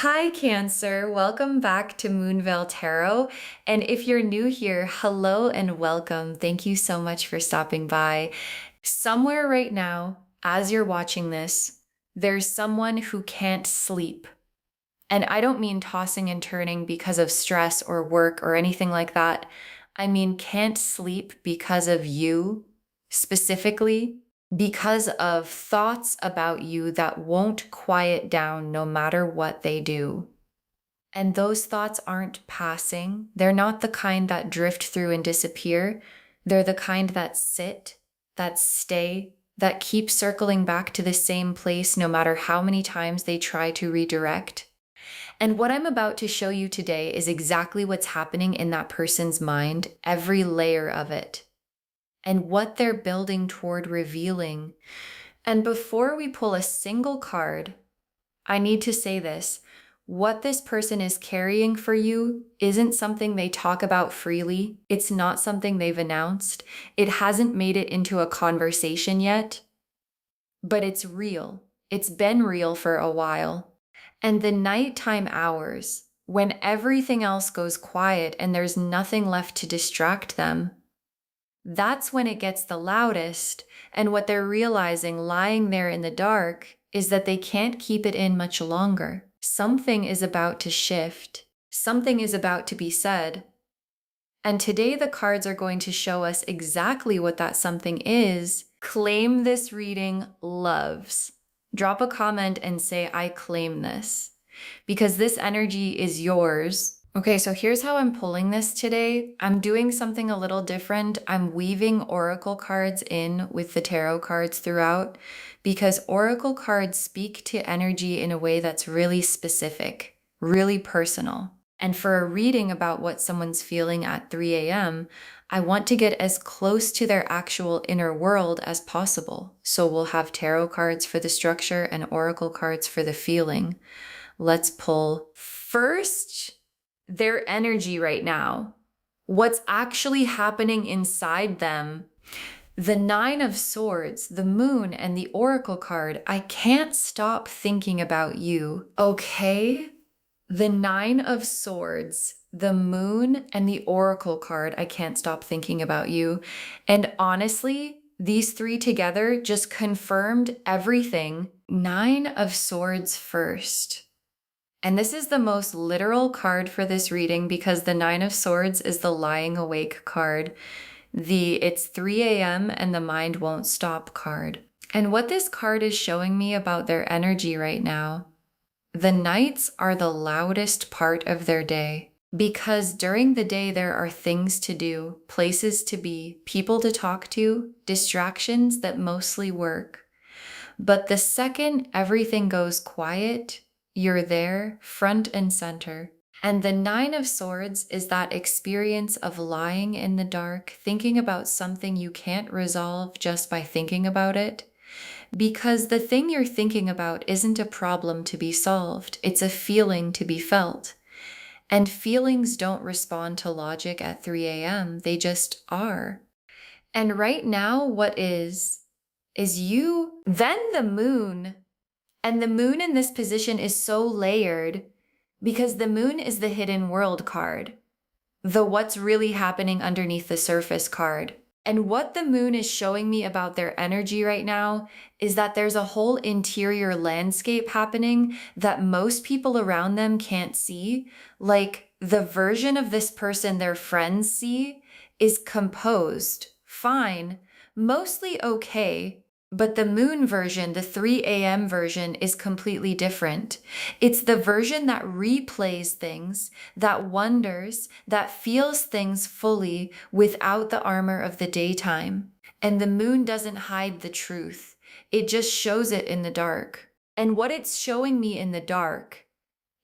Hi, Cancer. Welcome back to Moonveil Tarot. And if you're new here, hello and welcome. Thank you so much for stopping by. Somewhere right now, as you're watching this, there's someone who can't sleep. And I don't mean tossing and turning because of stress or work or anything like that. I mean, can't sleep because of you specifically, because of thoughts about you that won't quiet down no matter what they do. And those thoughts aren't passing. They're not the kind that drift through and disappear. They're the kind that sit, that stay, that keep circling back to the same place no matter how many times they try to redirect. And what I'm about to show you today is exactly what's happening in that person's mind, every layer of it, and what they're building toward revealing. And before we pull a single card, I need to say this. What this person is carrying for you isn't something they talk about freely. It's not something they've announced. It hasn't made it into a conversation yet, but it's real. It's been real for a while. And the nighttime hours, when everything else goes quiet and there's nothing left to distract them, that's when it gets the loudest. And what they're realizing lying there in the dark is that they can't keep it in much longer. Something is about to shift. Something is about to be said. And today the cards are going to show us exactly what that something is. Claim this reading loves. Drop a comment and say, I claim this, because this energy is yours. Okay, so here's how I'm pulling this today. I'm doing something a little different. I'm weaving oracle cards in with the tarot cards throughout, because oracle cards speak to energy in a way that's really specific, really personal. And for a reading about what someone's feeling at 3 a.m., I want to get as close to their actual inner world as possible. So we'll have tarot cards for the structure and oracle cards for the feeling. Let's pull first their energy right now. What's actually happening inside them. The Nine of Swords, the Moon, and the Oracle card. I can't stop thinking about you. Okay? The Nine of Swords, the Moon, and the Oracle card. I can't stop thinking about you. And honestly, these three together just confirmed everything. Nine of Swords first. And this is the most literal card for this reading because the Nine of Swords is the lying awake card. It's 3 a.m. and the mind won't stop card. And what this card is showing me about their energy right now, the nights are the loudest part of their day because during the day there are things to do, places to be, people to talk to, distractions that mostly work. But the second everything goes quiet, you're there, front and center. And the Nine of Swords is that experience of lying in the dark, thinking about something you can't resolve just by thinking about it. Because the thing you're thinking about isn't a problem to be solved, it's a feeling to be felt. And feelings don't respond to logic at 3 a.m., they just are. And right now, what is you, then the moon. And the moon in this position is so layered because the moon is the hidden world card, the what's really happening underneath the surface card. And what the moon is showing me about their energy right now is that there's a whole interior landscape happening that most people around them can't see. Like the version of this person their friends see is composed, fine, mostly okay. But the moon version, the 3 a.m. version, is completely different. It's the version that replays things, that wonders, that feels things fully without the armor of the daytime. And the moon doesn't hide the truth. It just shows it in the dark. And what it's showing me in the dark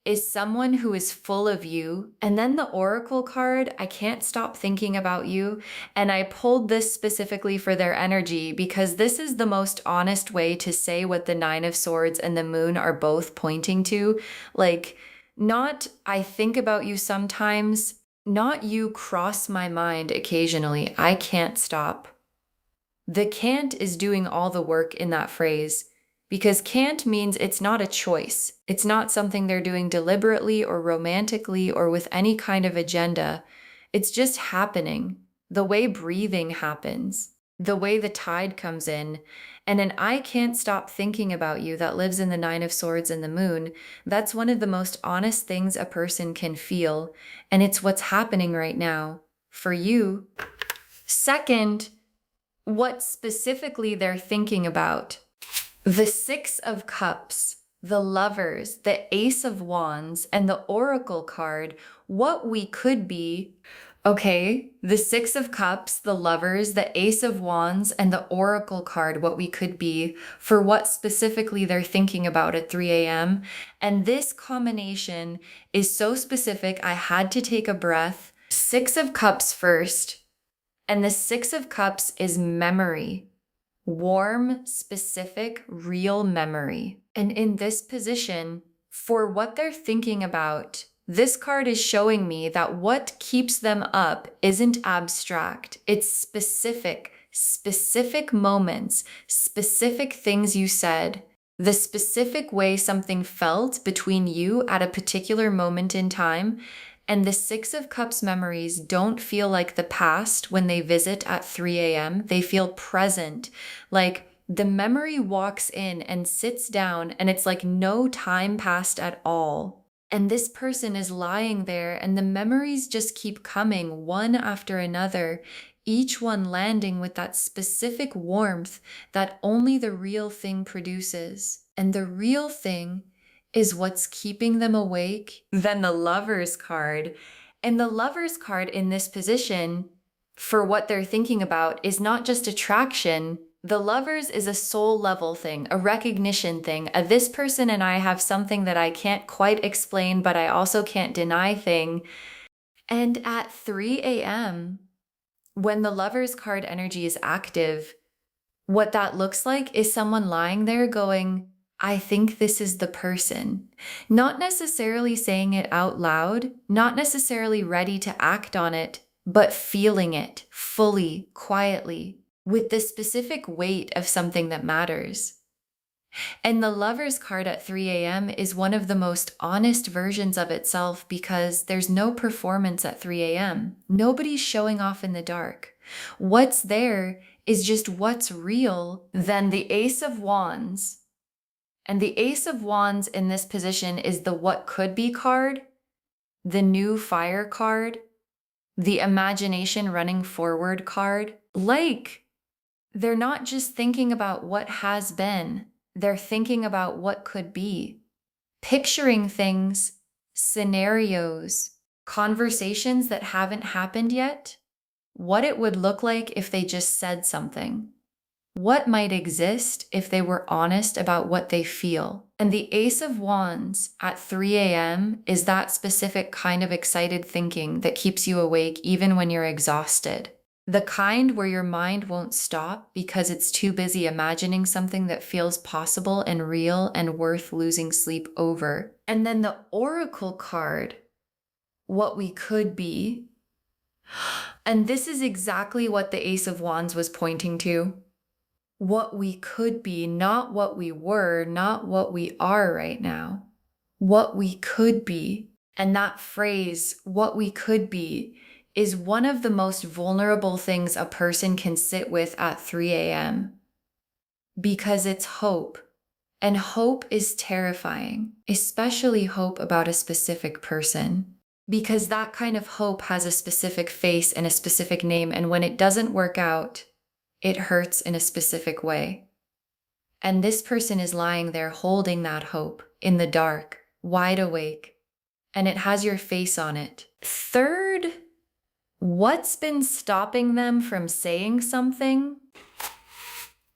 is someone who is full of you. And then the Oracle card, I can't stop thinking about you. And I pulled this specifically for their energy because this is the most honest way to say what the Nine of Swords and the Moon are both pointing to. Like, not I think about you sometimes, not you cross my mind occasionally. I can't stop. The can't is doing all the work in that phrase. because can't means it's not a choice. It's not something they're doing deliberately or romantically or with any kind of agenda. It's just happening. The way breathing happens, the way the tide comes in, and an I can't stop thinking about you that lives in the Nine of Swords and the Moon. That's one of the most honest things a person can feel, and it's what's happening right now for you. Second, what specifically they're thinking about. The Six of Cups, the Lovers, the Ace of Wands, and the Oracle card, what we could be. Okay, the Six of Cups, the Lovers, the Ace of Wands, and the Oracle card, what we could be, for what specifically they're thinking about at 3 a.m. And this combination is so specific, I had to take a breath. Six of Cups first, and the Six of Cups is memory. Warm, specific, real memory. And in this position, for what they're thinking about, this card is showing me that what keeps them up isn't abstract. It's specific, specific moments, specific things you said, the specific way something felt between you at a particular moment in time. And the Six of Cups memories don't feel like the past when they visit at 3 a.m. They feel present. Like the memory walks in and sits down and it's like no time passed at all. And this person is lying there and the memories just keep coming one after another, each one landing with that specific warmth that only the real thing produces. And the real thing is what's keeping them awake. Then the Lovers card. And the Lovers card in this position, for what they're thinking about, is not just attraction. The Lovers is a soul level thing, a recognition thing. This person and I have something that I can't quite explain, but I also can't deny thing. And at 3 a.m., when the Lovers card energy is active, what that looks like is someone lying there going, I think this is the person. Not necessarily saying it out loud, not necessarily ready to act on it, but feeling it fully, quietly, with the specific weight of something that matters. And the Lovers card at 3 a.m. is one of the most honest versions of itself because there's no performance at 3 a.m. Nobody's showing off in the dark. What's there is just what's real. Then the Ace of Wands. And the Ace of Wands in this position is the what could be card, the new fire card, the imagination running forward card. Like, they're not just thinking about what has been, they're thinking about what could be. Picturing things, scenarios, conversations that haven't happened yet, what it would look like if they just said something. What might exist if they were honest about what they feel? And the Ace of Wands at 3 a.m. is that specific kind of excited thinking that keeps you awake even when you're exhausted. The kind where your mind won't stop because it's too busy imagining something that feels possible and real and worth losing sleep over. And then the Oracle card, what we could be. And this is exactly what the Ace of Wands was pointing to. What we could be, not what we were, not what we are right now. What we could be. And that phrase, what we could be, is one of the most vulnerable things a person can sit with at 3 a.m. because it's hope. And hope is terrifying, especially hope about a specific person. Because that kind of hope has a specific face and a specific name, and when it doesn't work out, it hurts in a specific way. And this person is lying there holding that hope in the dark, wide awake, and it has your face on it. Third, what's been stopping them from saying something?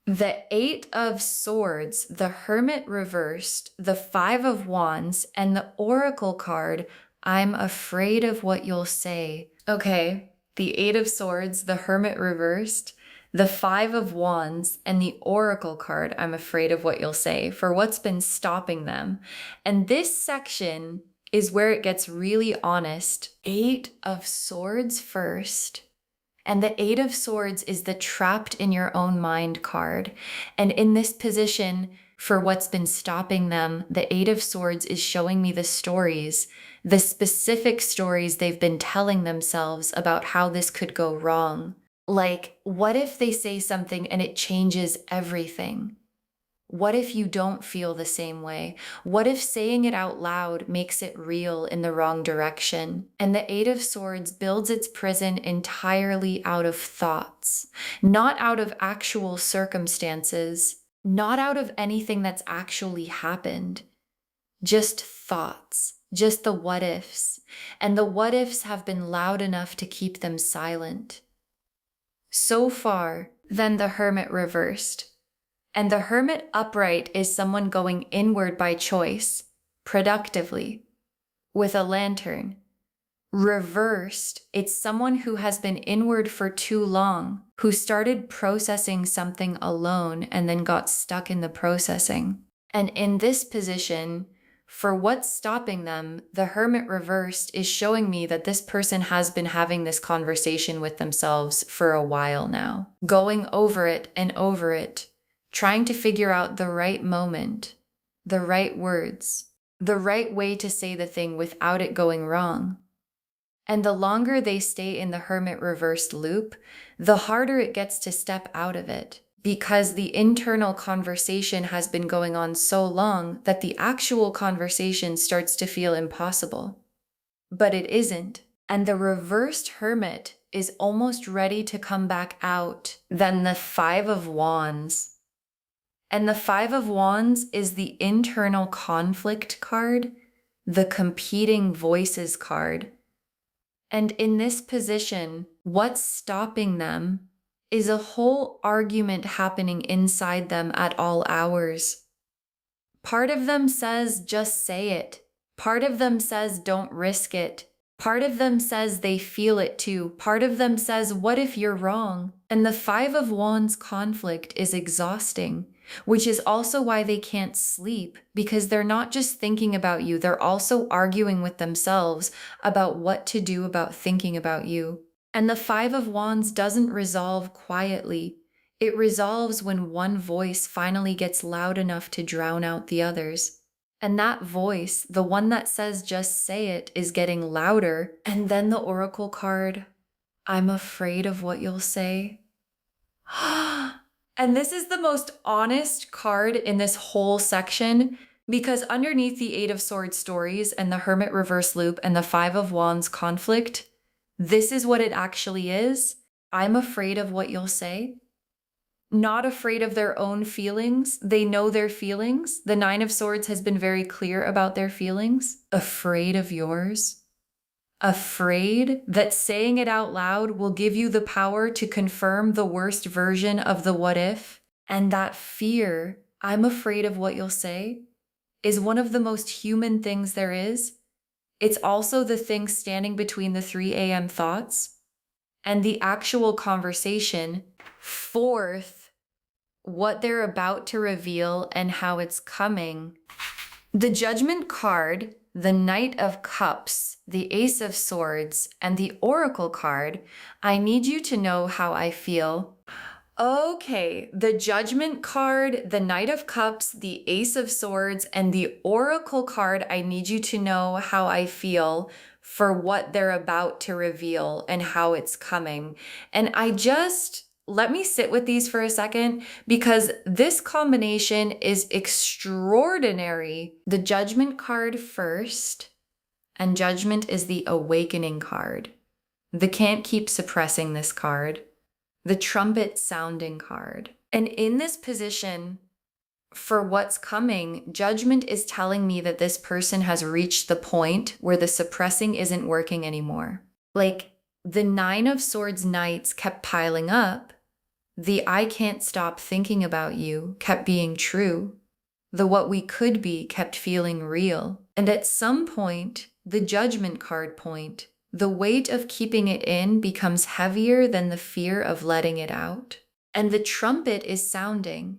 The Eight of Swords, the Hermit reversed, the Five of Wands, and the Oracle card, I'm afraid of what you'll say. Okay, the Eight of Swords, the Hermit reversed, the Five of Wands, and the Oracle card, I'm afraid of what you'll say, for what's been stopping them. And this section is where it gets really honest. Eight of Swords first. And the Eight of Swords is the trapped in your own mind card. And in this position, for what's been stopping them, the Eight of Swords is showing me the stories, the specific stories they've been telling themselves about how this could go wrong. Like, what if they say something and it changes everything? What if you don't feel the same way? What if saying it out loud makes it real in the wrong direction? And the Eight of Swords builds its prison entirely out of thoughts, not out of actual circumstances, not out of anything that's actually happened, just thoughts, just the what ifs. And the what ifs have been loud enough to keep them silent. So far, then the Hermit reversed. And the Hermit upright is someone going inward by choice, productively, with a lantern. Reversed, it's someone who has been inward for too long, who started processing something alone and then got stuck in the processing. And in this position, for what's stopping them, the Hermit reversed is showing me that this person has been having this conversation with themselves for a while now, going over it and over it, trying to figure out the right moment, the right words, the right way to say the thing without it going wrong. And the longer they stay in the Hermit reversed loop, the harder it gets to step out of it, because the internal conversation has been going on so long that the actual conversation starts to feel impossible. But it isn't. And the reversed Hermit is almost ready to come back out. Then the Five of Wands. And the Five of Wands is the internal conflict card, the competing voices card. And in this position, what's stopping them is a whole argument happening inside them at all hours. Part of them says, just say it. Part of them says, don't risk it. Part of them says they feel it too. Part of them says, what if you're wrong? And the Five of Wands conflict is exhausting, which is also why they can't sleep, because they're not just thinking about you, they're also arguing with themselves about what to do about thinking about you. And the Five of Wands doesn't resolve quietly. It resolves when one voice finally gets loud enough to drown out the others. And that voice, the one that says just say it, is getting louder. And then the Oracle card, I'm afraid of what you'll say. And this is the most honest card in this whole section, because underneath the Eight of Swords stories and the Hermit reverse loop and the Five of Wands conflict, this is what it actually is. I'm afraid of what you'll say. Not afraid of their own feelings. They know their feelings. The Nine of Swords has been very clear about their feelings. Afraid of yours. Afraid that saying it out loud will give you the power to confirm the worst version of the what if. And that fear, I'm afraid of what you'll say, is one of the most human things there is. It's also the thing standing between the 3 a.m. thoughts and the actual conversation. Fourth, what they're about to reveal and how it's coming. The Judgment card, the Knight of Cups, the Ace of Swords, and the Oracle card, I need you to know how I feel. Okay, the Judgment card, the Knight of Cups, the Ace of Swords, and the Oracle card, I need you to know how I feel for what they're about to reveal and how it's coming. And let me sit with these for a second, because this combination is extraordinary. The Judgment card first, and Judgment is the Awakening card. They can't keep suppressing this card. The Trumpet sounding card. And in this position, for what's coming, Judgment is telling me that this person has reached the point where the suppressing isn't working anymore. Like, the Nine of Swords Knights kept piling up. The I can't stop thinking about you kept being true. The what we could be kept feeling real. And at some point, the Judgment card point, the weight of keeping it in becomes heavier than the fear of letting it out. And the trumpet is sounding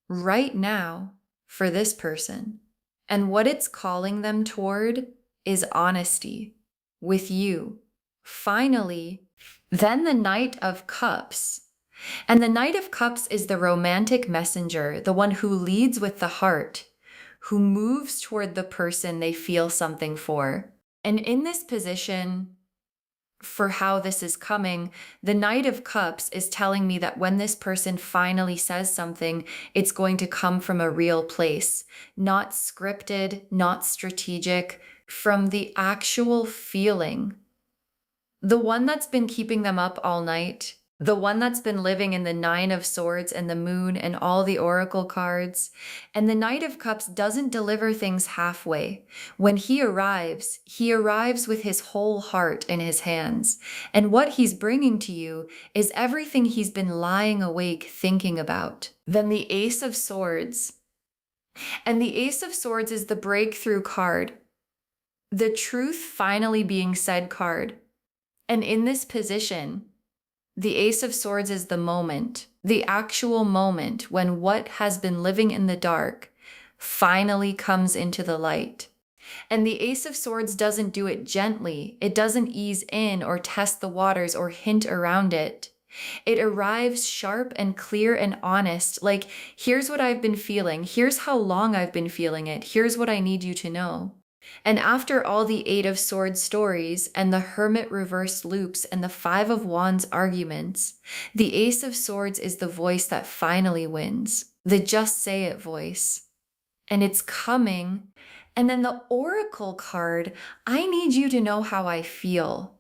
right now for this person. And what it's calling them toward is honesty with you. Finally, then the Knight of Cups. And the Knight of Cups is the romantic messenger, the one who leads with the heart, who moves toward the person they feel something for. And in this position, for how this is coming, the Knight of Cups is telling me that when this person finally says something, it's going to come from a real place, not scripted, not strategic, from the actual feeling. The one that's been keeping them up all night, the one that's been living in the Nine of Swords and the Moon and all the Oracle cards. And the Knight of Cups doesn't deliver things halfway. When he arrives with his whole heart in his hands. And what he's bringing to you is everything he's been lying awake thinking about. Then the Ace of Swords. And the Ace of Swords is the breakthrough card. The truth finally being said card. And in this position, the Ace of Swords is the moment, the actual moment when what has been living in the dark finally comes into the light. And the Ace of Swords doesn't do it gently. It doesn't ease in or test the waters or hint around it. It arrives sharp and clear and honest, like, here's what I've been feeling. Here's how long I've been feeling it. Here's what I need you to know. And after all the Eight of Swords stories and the Hermit reversed loops and the Five of Wands arguments, the Ace of Swords is the voice that finally wins, the just say it voice. And it's coming. And then the Oracle card, I need you to know how I feel.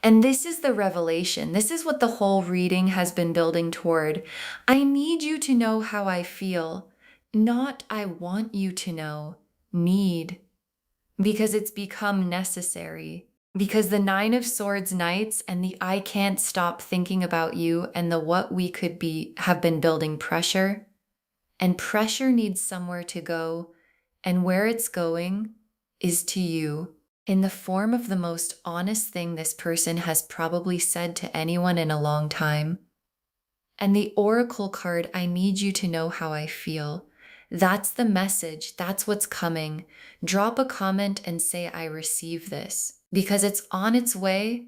And this is the revelation. This is what the whole reading has been building toward. I need you to know how I feel, not I want you to know. Need, because it's become necessary, because the Nine of Swords nights and the I can't stop thinking about you and the what we could be have been building pressure, and pressure needs somewhere to go, and where it's going is to you in the form of the most honest thing this person has probably said to anyone in a long time. And the Oracle card, I need you to know how I feel. That's the message. That's what's coming. Drop a comment and say, I receive this, because it's on its way.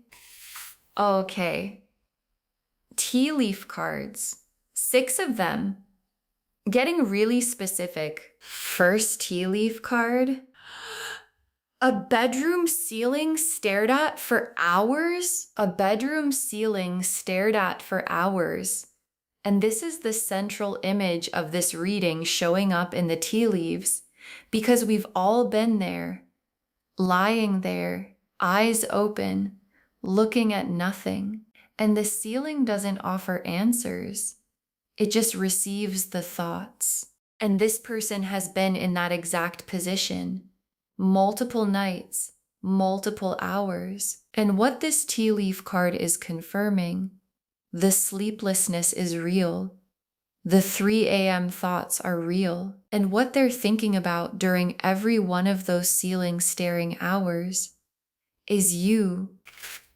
Okay. Tea leaf cards, 6 of them. Getting really specific. First tea leaf card. A bedroom ceiling stared at for hours? A bedroom ceiling stared at for hours. And this is the central image of this reading showing up in the tea leaves, because we've all been there, lying there, eyes open, looking at nothing. And the ceiling doesn't offer answers. It just receives the thoughts. And this person has been in that exact position, multiple nights, multiple hours. And what this tea leaf card is confirming, the sleeplessness is real. The 3 a.m. thoughts are real. And what they're thinking about during every one of those ceiling staring hours is you.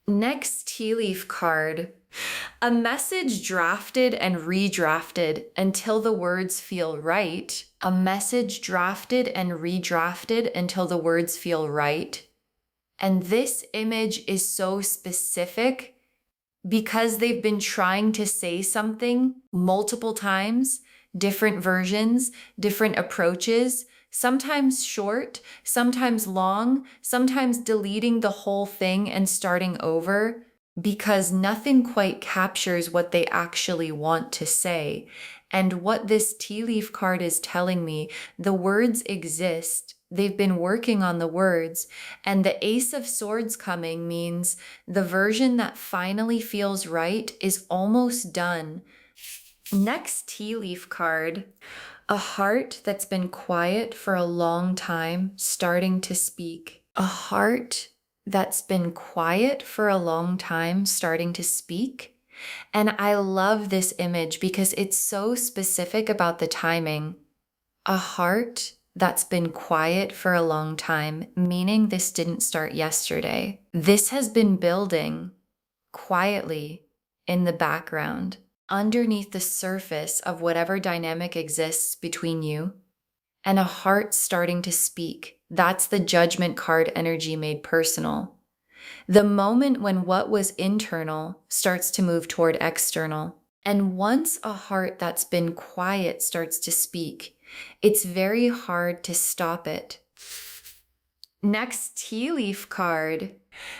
Next tea leaf card. A message drafted and redrafted until the words feel right. A message drafted and redrafted until the words feel right. And this image is so specific because they've been trying to say something multiple times, different versions, different approaches, sometimes short, sometimes long, sometimes deleting the whole thing and starting over, because nothing quite captures what they actually want to say. And what this tea leaf card is telling me, the words exist. They've been working on the words, and the Ace of Swords coming means the version that finally feels right is almost done. Next tea leaf card, a heart that's been quiet for a long time starting to speak. A heart that's been quiet for a long time starting to speak. And I love this image because it's so specific about the timing. A heart that's been quiet for a long time, meaning this didn't start yesterday. This has been building quietly in the background, underneath the surface of whatever dynamic exists between you, and a heart starting to speak. That's the Judgment card energy made personal. The moment when what was internal starts to move toward external. And once a heart that's been quiet starts to speak, it's very hard to stop it. Next tea leaf card.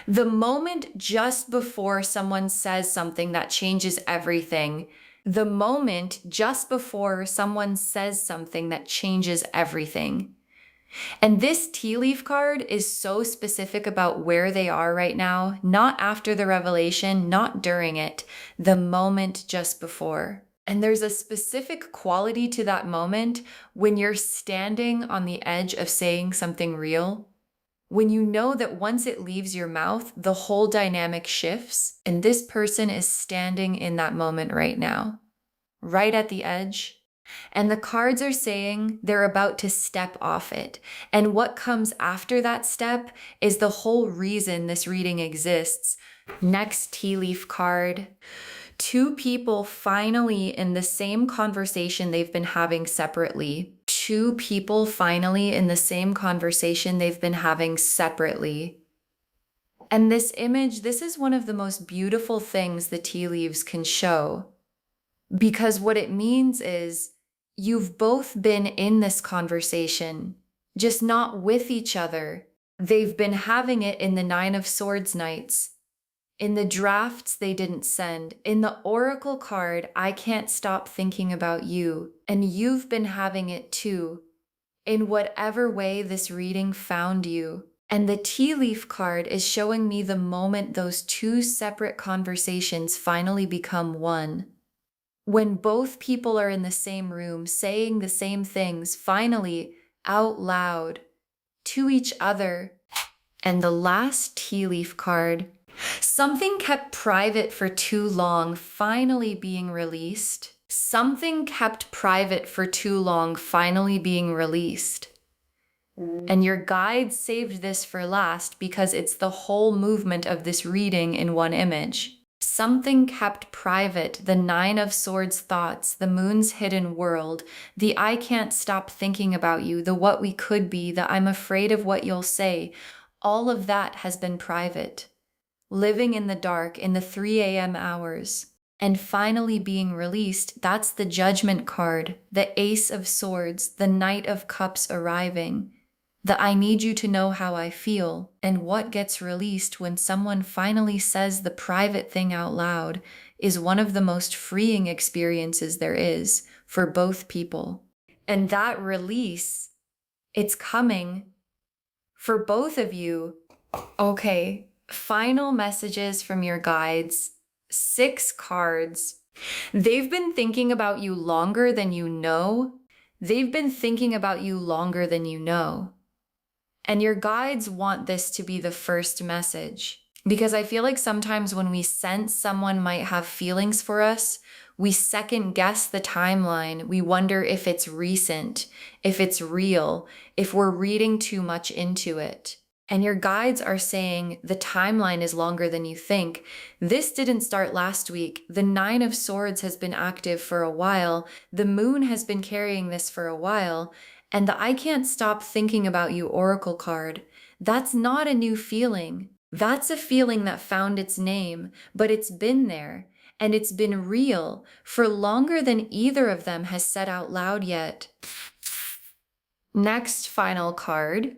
The moment just before someone says something that changes everything. The moment just before someone says something that changes everything. And this tea leaf card is so specific about where they are right now, not after the revelation, not during it, the moment just before. And there's a specific quality to that moment when you're standing on the edge of saying something real. When you know that once it leaves your mouth, the whole dynamic shifts, and this person is standing in that moment right now, right at the edge. And the cards are saying they're about to step off it. And what comes after that step is the whole reason this reading exists. Next tea leaf card. Two people finally in the same conversation they've been having separately. Two people finally in the same conversation they've been having separately. And this image, this is one of the most beautiful things the tea leaves can show. Because what it means is you've both been in this conversation, just not with each other. They've been having it in the Nine of Swords nights. In the drafts they didn't send. In the Oracle card, I can't stop thinking about you. And you've been having it too. In whatever way this reading found you. And the tea leaf card is showing me the moment those two separate conversations finally become one. When both people are in the same room saying the same things, finally out loud to each other. And the last tea leaf card, something kept private for too long, finally being released. Something kept private for too long, finally being released. And your guide saved this for last because it's the whole movement of this reading in one image. Something kept private, the Nine of Swords thoughts, the moon's hidden world, the I can't stop thinking about you, the what we could be, the I'm afraid of what you'll say. All of that has been private. Living in the dark in the 3 a.m. hours. And finally being released, that's the Judgment card, the Ace of Swords, the Knight of Cups arriving. The I need you to know how I feel, and what gets released when someone finally says the private thing out loud is one of the most freeing experiences there is for both people. And that release, it's coming for both of you. Okay, final messages from your guides. 6 cards. They've been thinking about you longer than you know. They've been thinking about you longer than you know. And your guides want this to be the first message. Because I feel like sometimes when we sense someone might have feelings for us, we second guess the timeline. We wonder if it's recent, if it's real, if we're reading too much into it. And your guides are saying the timeline is longer than you think. This didn't start last week. The Nine of Swords has been active for a while. The moon has been carrying this for a while. And the I can't stop thinking about you Oracle card, that's not a new feeling. That's a feeling that found its name, but it's been there. And it's been real for longer than either of them has said out loud yet. Next final card.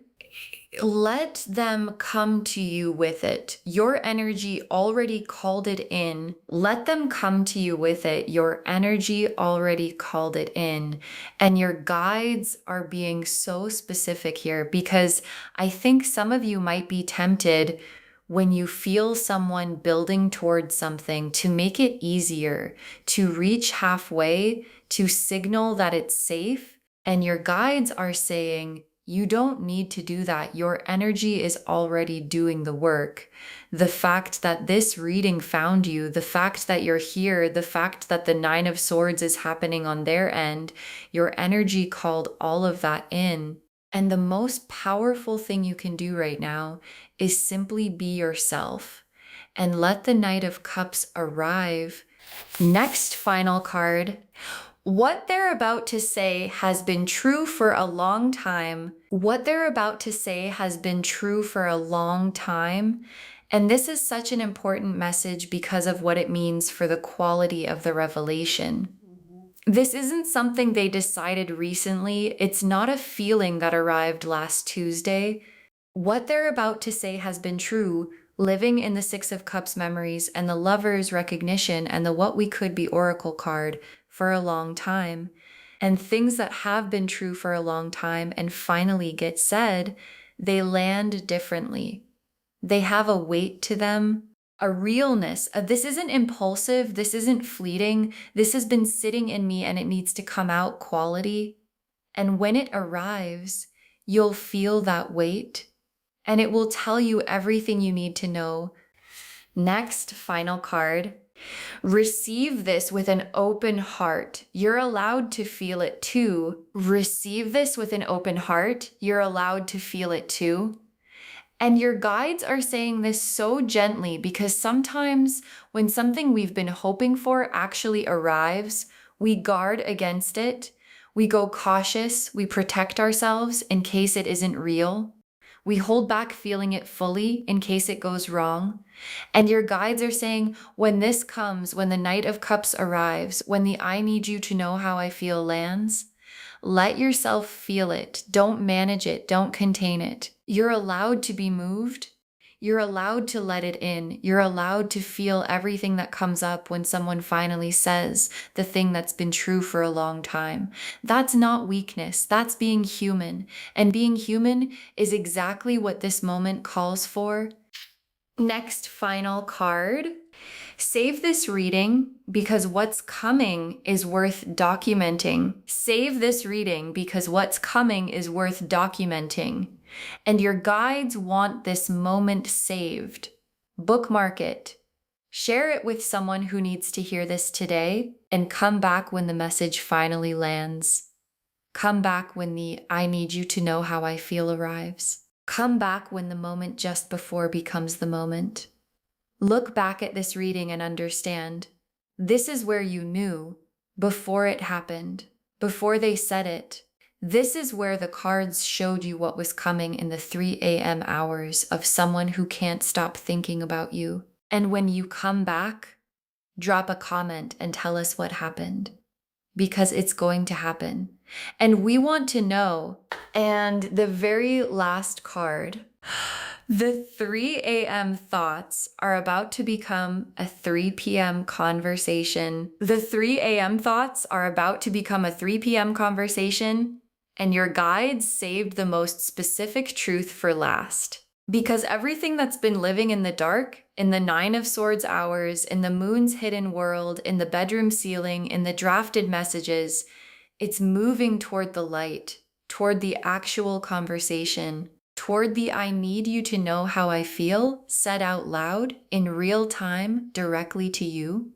Let them come to you with it. Your energy already called it in. Let them come to you with it. Your energy already called it in. And your guides are being so specific here because I think some of you might be tempted when you feel someone building towards something to make it easier, to reach halfway, to signal that it's safe. And your guides are saying, you don't need to do that. Your energy is already doing the work. The fact that this reading found you, the fact that you're here, the fact that the Nine of Swords is happening on their end, your energy called all of that in. And the most powerful thing you can do right now is simply be yourself and let the Knight of Cups arrive. Next final card. What they're about to say has been true for a long time. What they're about to say has been true for a long time. And this is such an important message because of what it means for the quality of the revelation. This isn't something they decided recently. It's not a feeling that arrived last Tuesday. What they're about to say has been true, living in the Six of Cups memories and the Lover's recognition and the What We Could Be Oracle card for a long time. And things that have been true for a long time and finally get said, they land differently. They have a weight to them, a realness. This isn't impulsive. This isn't fleeting. This has been sitting in me and it needs to come out quality. And when it arrives, you'll feel that weight and it will tell you everything you need to know. Next, final card. Receive this with an open heart. You're allowed to feel it too. Receive this with an open heart. You're allowed to feel it too. And your guides are saying this so gently because sometimes when something we've been hoping for actually arrives, we guard against it. We go cautious. We protect ourselves in case it isn't real. We hold back feeling it fully in case it goes wrong. And your guides are saying, when this comes, when the Knight of Cups arrives, when the I need you to know how I feel lands, let yourself feel it. Don't manage it. Don't contain it. You're allowed to be moved. You're allowed to let it in. You're allowed to feel everything that comes up when someone finally says the thing that's been true for a long time. That's not weakness. That's being human. And being human is exactly what this moment calls for. Next, final card. Save this reading because what's coming is worth documenting. Save this reading because what's coming is worth documenting. And your guides want this moment saved. Bookmark it. Share it with someone who needs to hear this today and come back when the message finally lands. Come back when the I need you to know how I feel arrives. Come back when the moment just before becomes the moment. Look back at this reading and understand. This is where you knew before it happened, before they said it. This is where the cards showed you what was coming in the 3 a.m. hours of someone who can't stop thinking about you. And when you come back, drop a comment and tell us what happened, because it's going to happen. And we want to know. And the very last card, the 3 a.m. thoughts are about to become a 3 p.m. conversation. The 3 a.m. thoughts are about to become a 3 p.m. conversation, and your guides saved the most specific truth for last. Because everything that's been living in the dark, in the 9 of Swords hours, in the moon's hidden world, in the bedroom ceiling, in the drafted messages, it's moving toward the light, toward the actual conversation, toward the I need you to know how I feel said out loud in real time directly to you.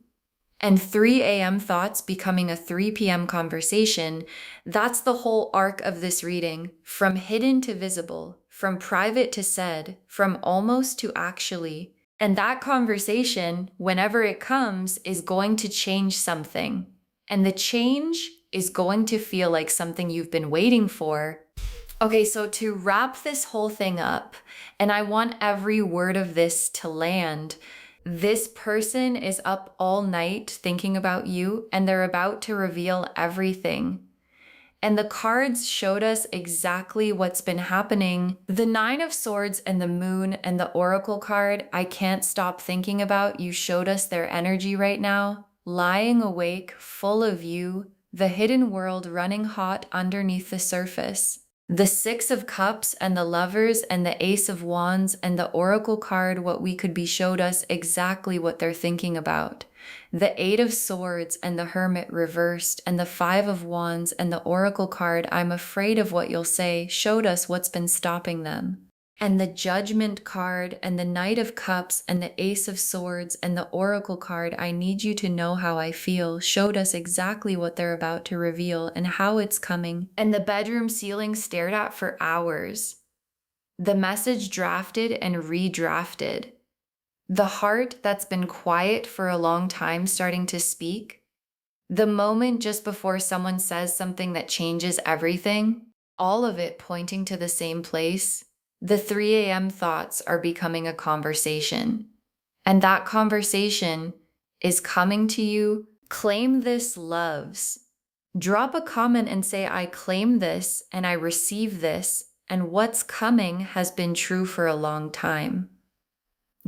And 3 a.m. thoughts becoming a 3 p.m. conversation, that's the whole arc of this reading, from hidden to visible, from private to said, from almost to actually. And that conversation, whenever it comes, is going to change something. And the change is going to feel like something you've been waiting for. Okay, so to wrap this whole thing up, and I want every word of this to land, this person is up all night thinking about you, and they're about to reveal everything. And the cards showed us exactly what's been happening. The 9 of Swords and the Moon and the Oracle card, I can't stop thinking about. You showed us their energy right now, lying awake, full of you, the hidden world running hot underneath the surface. The 6 of Cups and the Lovers and the Ace of Wands and the Oracle card, what we could be, showed us exactly what they're thinking about. The 8 of Swords and the Hermit reversed and the 5 of Wands and the Oracle card, I'm afraid of what you'll say, showed us what's been stopping them. And the Judgment card and the Knight of Cups and the Ace of Swords and the Oracle card, I need you to know how I feel, showed us exactly what they're about to reveal and how it's coming. And the bedroom ceiling stared at for hours. The message drafted and redrafted. The heart that's been quiet for a long time starting to speak. The moment just before someone says something that changes everything. All of it pointing to the same place. The 3 a.m. thoughts are becoming a conversation. And that conversation is coming to you. Claim this, loves. Drop a comment and say, I claim this and I receive this, and what's coming has been true for a long time.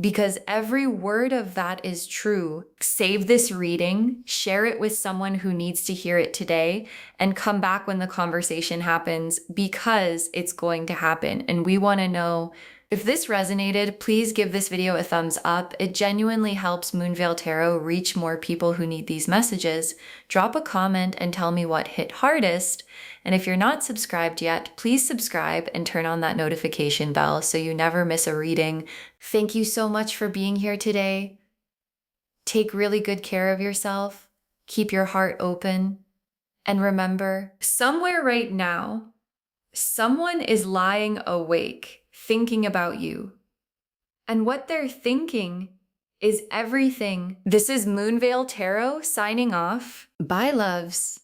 Because every word of that is true. Save this reading, share it with someone who needs to hear it today, and come back when the conversation happens, because it's going to happen. And we want to know, if this resonated, please give this video a thumbs up. It genuinely helps Moonveil Tarot reach more people who need these messages. Drop a comment and tell me what hit hardest. And if you're not subscribed yet, please subscribe and turn on that notification bell so you never miss a reading. Thank you so much for being here today. Take really good care of yourself. Keep your heart open. And remember, somewhere right now, someone is lying awake, thinking about you. And what they're thinking is everything. This is Moonveil Tarot signing off. Bye, loves.